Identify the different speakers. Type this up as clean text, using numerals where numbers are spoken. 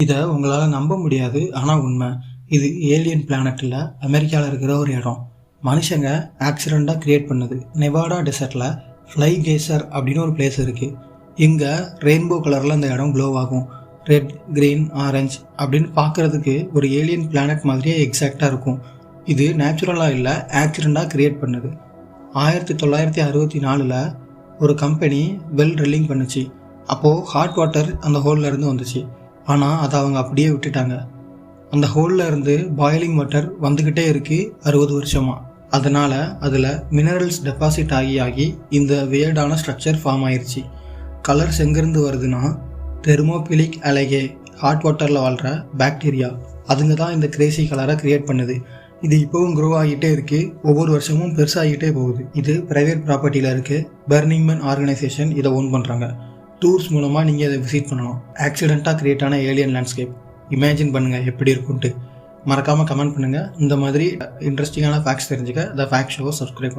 Speaker 1: இதை உங்களால் நம்ப முடியாது, ஆனால் உண்மை. இது ஏலியன் பிளானட் இல்லை, அமெரிக்காவில் இருக்கிற ஒரு இடம். மனுஷங்க ஆக்சிடெண்ட்டாக கிரியேட் பண்ணுது. நெவாடா டெசர்ட்டில் ஃப்ளை கேசர் அப்படின்னு ஒரு பிளேஸ் இருக்குது. இங்கே ரெயின்போ கலரில் அந்த இடம் க்ளோ ஆகும். ரெட், க்ரீன், ஆரஞ்சு அப்படின்னு பார்க்குறதுக்கு ஒரு ஏலியன் பிளானட் மாதிரியே எக்ஸாக்டாக இருக்கும். இது நேச்சுரலாக இல்லை, ஆக்சிடெண்ட்டாக கிரியேட் பண்ணுது. 1964 ஒரு கம்பெனி வெல் ட்ரில்லிங் பண்ணுச்சு. அப்போது ஹாட் வாட்டர் அந்த ஹோலில் இருந்து வந்துச்சு. ஆனால் அதை அவங்க அப்படியே விட்டுட்டாங்க. அந்த ஹோலில் இருந்து பாயிலிங் வாட்டர் வந்துக்கிட்டே இருக்குது 60 வருஷமாக. அதனால் அதில் மினரல்ஸ் டெபாசிட் ஆகி இந்த வியர்டான ஸ்ட்ரக்சர் ஃபார்ம் ஆயிடுச்சு. கலர்ஸ் எங்கேருந்து வருதுன்னா, தெர்மோபிலிக் அலைகே, ஹாட் வாட்டரில் வாழ்கிற பாக்டீரியா, அதுங்க தான் இந்த கிரேசி கலரை க்ரியேட் பண்ணுது. இது இப்போவும் க்ரோ ஆகிட்டே இருக்குது, ஒவ்வொரு வருஷமும் பெருசாகிட்டே போகுது. இது ப்ரைவேட் ப்ராப்பர்ட்டியில் இருக்குது. பர்னிங் மேன் ஆர்கனைசேஷன் இதை ஓன் பண்ணுறாங்க. டூர்ஸ் மூலமாக நீங்கள் இதை விசிட் பண்ணலாம். ஆக்சிடெண்ட்டாக கிரியேட் ஆன ஏலியன் லேண்ட்ஸ்கேப் இமேஜின் பண்ணுங்கள் எப்படி இருக்குன்ட்டு. மறக்காமல் கமெண்ட் பண்ணுங்கள். இந்த மாதிரி இன்ட்ரெஸ்டிங்கான ஃபேக்ட்ஸ் தெரிஞ்சுக்க த ஃபேக்ட் ஷோவை சப்ஸ்கிரைப் பண்ணுங்கள்.